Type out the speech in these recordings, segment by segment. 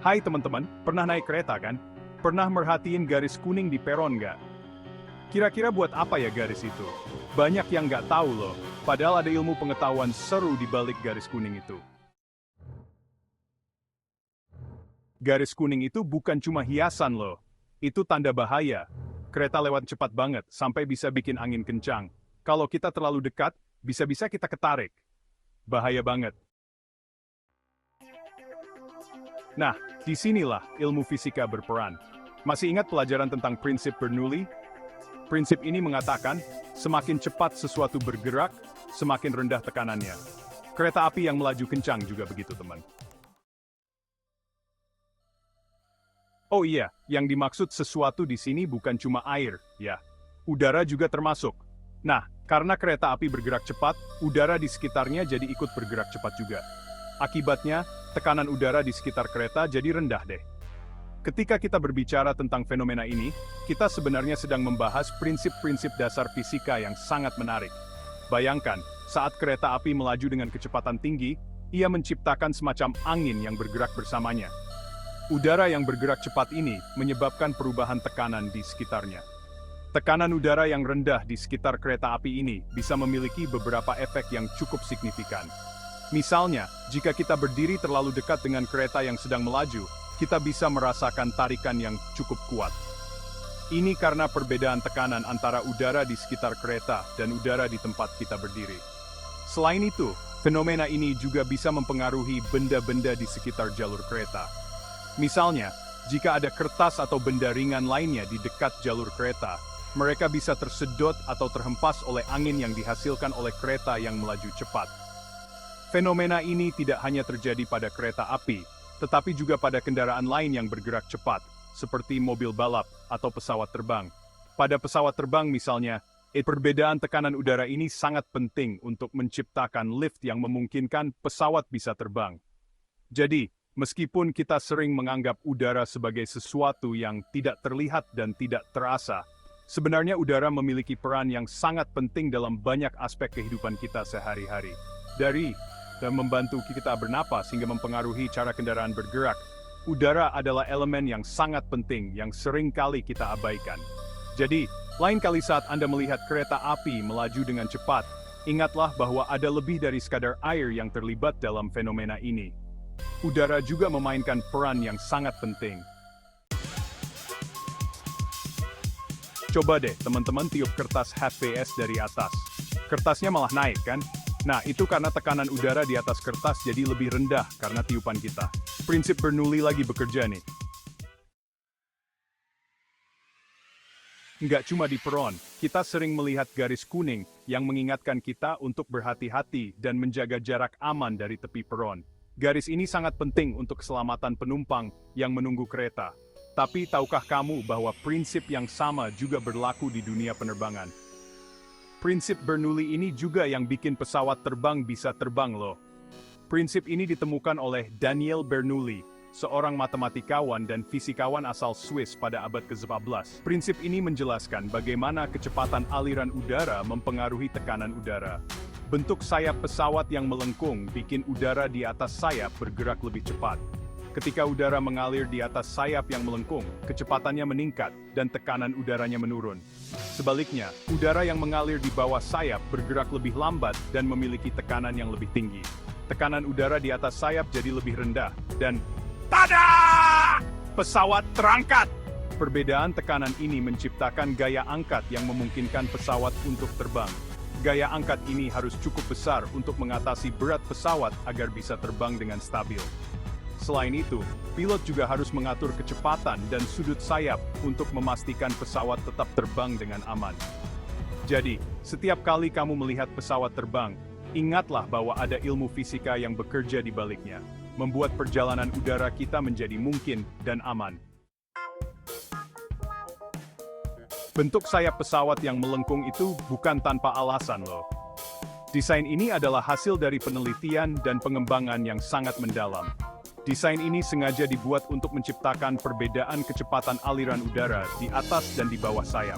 Hai teman-teman, pernah naik kereta kan? Pernah merhatiin garis kuning di peron nggak? Kira-kira buat apa ya garis itu? Banyak yang nggak tahu loh, padahal ada ilmu pengetahuan seru di balik garis kuning itu. Garis kuning itu bukan cuma hiasan loh, itu tanda bahaya. Kereta lewat cepat banget, sampai bisa bikin angin kencang. Kalau kita terlalu dekat, bisa-bisa kita ketarik. Bahaya banget. Nah, disinilah ilmu fisika berperan. Masih ingat pelajaran tentang prinsip Bernoulli? Prinsip ini mengatakan, semakin cepat sesuatu bergerak, semakin rendah tekanannya. Kereta api yang melaju kencang juga begitu, teman. Oh iya, yang dimaksud sesuatu di sini bukan cuma air, ya. Udara juga termasuk. Nah, karena kereta api bergerak cepat, udara di sekitarnya jadi ikut bergerak cepat juga. Akibatnya, tekanan udara di sekitar kereta jadi rendah deh. Ketika kita berbicara tentang fenomena ini, kita sebenarnya sedang membahas prinsip-prinsip dasar fisika yang sangat menarik. Bayangkan, saat kereta api melaju dengan kecepatan tinggi, ia menciptakan semacam angin yang bergerak bersamanya. Udara yang bergerak cepat ini menyebabkan perubahan tekanan di sekitarnya. Tekanan udara yang rendah di sekitar kereta api ini bisa memiliki beberapa efek yang cukup signifikan. Misalnya, jika kita berdiri terlalu dekat dengan kereta yang sedang melaju, kita bisa merasakan tarikan yang cukup kuat. Ini karena perbedaan tekanan antara udara di sekitar kereta dan udara di tempat kita berdiri. Selain itu, fenomena ini juga bisa mempengaruhi benda-benda di sekitar jalur kereta. Misalnya, jika ada kertas atau benda ringan lainnya di dekat jalur kereta, mereka bisa tersedot atau terhempas oleh angin yang dihasilkan oleh kereta yang melaju cepat. Fenomena ini tidak hanya terjadi pada kereta api, tetapi juga pada kendaraan lain yang bergerak cepat, seperti mobil balap atau pesawat terbang. Pada pesawat terbang misalnya, perbedaan tekanan udara ini sangat penting untuk menciptakan lift yang memungkinkan pesawat bisa terbang. Jadi, meskipun kita sering menganggap udara sebagai sesuatu yang tidak terlihat dan tidak terasa, sebenarnya udara memiliki peran yang sangat penting dalam banyak aspek kehidupan kita sehari-hari. Dari membantu kita bernapas hingga mempengaruhi cara kendaraan bergerak, udara adalah elemen yang sangat penting yang sering kali kita abaikan. Jadi, lain kali saat Anda melihat kereta api melaju dengan cepat, ingatlah bahwa ada lebih dari sekadar air yang terlibat dalam fenomena ini. Udara juga memainkan peran yang sangat penting. Coba deh teman-teman tiup kertas HVS dari atas. Kertasnya malah naik kan? Nah, itu karena tekanan udara di atas kertas jadi lebih rendah karena tiupan kita. Prinsip Bernoulli lagi bekerja nih. Nggak cuma di peron, kita sering melihat garis kuning yang mengingatkan kita untuk berhati-hati dan menjaga jarak aman dari tepi peron. Garis ini sangat penting untuk keselamatan penumpang yang menunggu kereta. Tapi tahukah kamu bahwa prinsip yang sama juga berlaku di dunia penerbangan? Prinsip Bernoulli ini juga yang bikin pesawat terbang bisa terbang loh. Prinsip ini ditemukan oleh Daniel Bernoulli, seorang matematikawan dan fisikawan asal Swiss pada abad ke-11. Prinsip ini menjelaskan bagaimana kecepatan aliran udara mempengaruhi tekanan udara. Bentuk sayap pesawat yang melengkung bikin udara di atas sayap bergerak lebih cepat. Ketika udara mengalir di atas sayap yang melengkung, kecepatannya meningkat dan tekanan udaranya menurun. Sebaliknya, udara yang mengalir di bawah sayap bergerak lebih lambat dan memiliki tekanan yang lebih tinggi. Tekanan udara di atas sayap jadi lebih rendah dan tada! Pesawat terangkat! Perbedaan tekanan ini menciptakan gaya angkat yang memungkinkan pesawat untuk terbang. Gaya angkat ini harus cukup besar untuk mengatasi berat pesawat agar bisa terbang dengan stabil. Selain itu, pilot juga harus mengatur kecepatan dan sudut sayap untuk memastikan pesawat tetap terbang dengan aman. Jadi, setiap kali kamu melihat pesawat terbang, ingatlah bahwa ada ilmu fisika yang bekerja di baliknya, membuat perjalanan udara kita menjadi mungkin dan aman. Bentuk sayap pesawat yang melengkung itu bukan tanpa alasan loh. Desain ini adalah hasil dari penelitian dan pengembangan yang sangat mendalam. Desain ini sengaja dibuat untuk menciptakan perbedaan kecepatan aliran udara di atas dan di bawah sayap.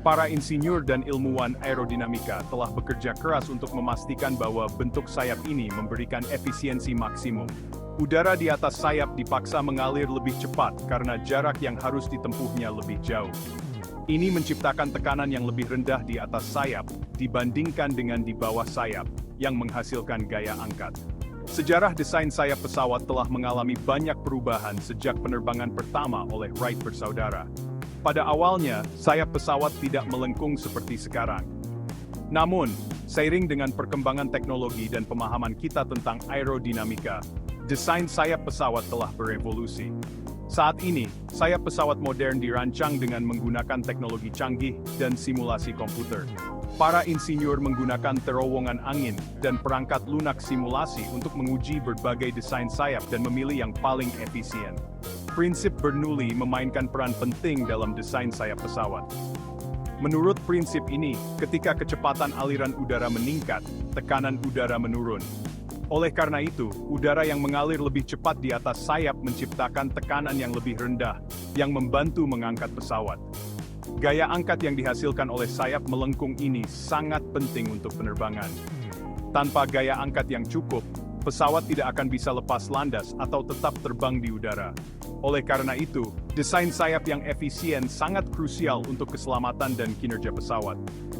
Para insinyur dan ilmuwan aerodinamika telah bekerja keras untuk memastikan bahwa bentuk sayap ini memberikan efisiensi maksimum. Udara di atas sayap dipaksa mengalir lebih cepat karena jarak yang harus ditempuhnya lebih jauh. Ini menciptakan tekanan yang lebih rendah di atas sayap dibandingkan dengan di bawah sayap, yang menghasilkan gaya angkat. Sejarah desain sayap pesawat telah mengalami banyak perubahan sejak penerbangan pertama oleh Wright bersaudara. Pada awalnya, sayap pesawat tidak melengkung seperti sekarang. Namun, seiring dengan perkembangan teknologi dan pemahaman kita tentang aerodinamika, desain sayap pesawat telah berevolusi. Saat ini, sayap pesawat modern dirancang dengan menggunakan teknologi canggih dan simulasi komputer. Para insinyur menggunakan terowongan angin dan perangkat lunak simulasi untuk menguji berbagai desain sayap dan memilih yang paling efisien. Prinsip Bernoulli memainkan peran penting dalam desain sayap pesawat. Menurut prinsip ini, ketika kecepatan aliran udara meningkat, tekanan udara menurun. Oleh karena itu, udara yang mengalir lebih cepat di atas sayap menciptakan tekanan yang lebih rendah, yang membantu mengangkat pesawat. Gaya angkat yang dihasilkan oleh sayap melengkung ini sangat penting untuk penerbangan. Tanpa gaya angkat yang cukup, pesawat tidak akan bisa lepas landas atau tetap terbang di udara. Oleh karena itu, desain sayap yang efisien sangat krusial untuk keselamatan dan kinerja pesawat.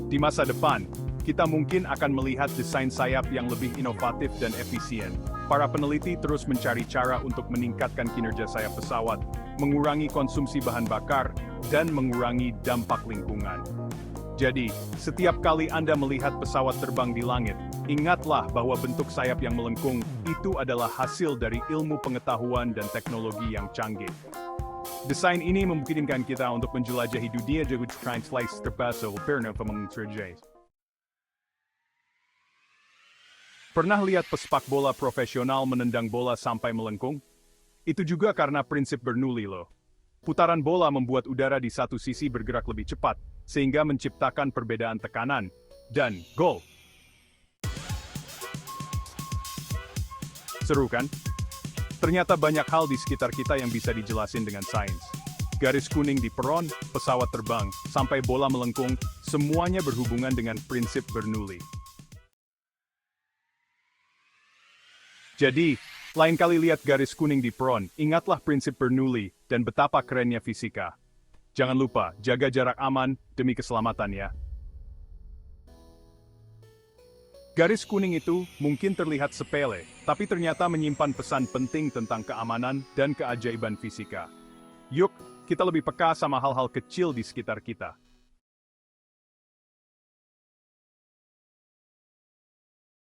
Di masa depan, kita mungkin akan melihat desain sayap yang lebih inovatif dan efisien. Para peneliti terus mencari cara untuk meningkatkan kinerja sayap pesawat, mengurangi konsumsi bahan bakar, dan mengurangi dampak lingkungan. Jadi, setiap kali Anda melihat pesawat terbang di langit, ingatlah bahwa bentuk sayap yang melengkung itu adalah hasil dari ilmu pengetahuan dan teknologi yang canggih. Desain ini memungkinkan kita untuk menjelajahi dunia dengan translasi terbahasa perna pemencerjai. Pernah lihat pesepak bola profesional menendang bola sampai melengkung? Itu juga karena prinsip Bernoulli loh. Putaran bola membuat udara di satu sisi bergerak lebih cepat, sehingga menciptakan perbedaan tekanan, dan gol. Seru kan? Ternyata banyak hal di sekitar kita yang bisa dijelasin dengan sains. Garis kuning di peron, pesawat terbang, sampai bola melengkung, semuanya berhubungan dengan prinsip Bernoulli. Jadi, lain kali lihat garis kuning di peron, ingatlah prinsip Bernoulli dan betapa kerennya fisika. Jangan lupa, jaga jarak aman demi keselamatan ya. Garis kuning itu mungkin terlihat sepele, tapi ternyata menyimpan pesan penting tentang keamanan dan keajaiban fisika. Yuk, kita lebih peka sama hal-hal kecil di sekitar kita.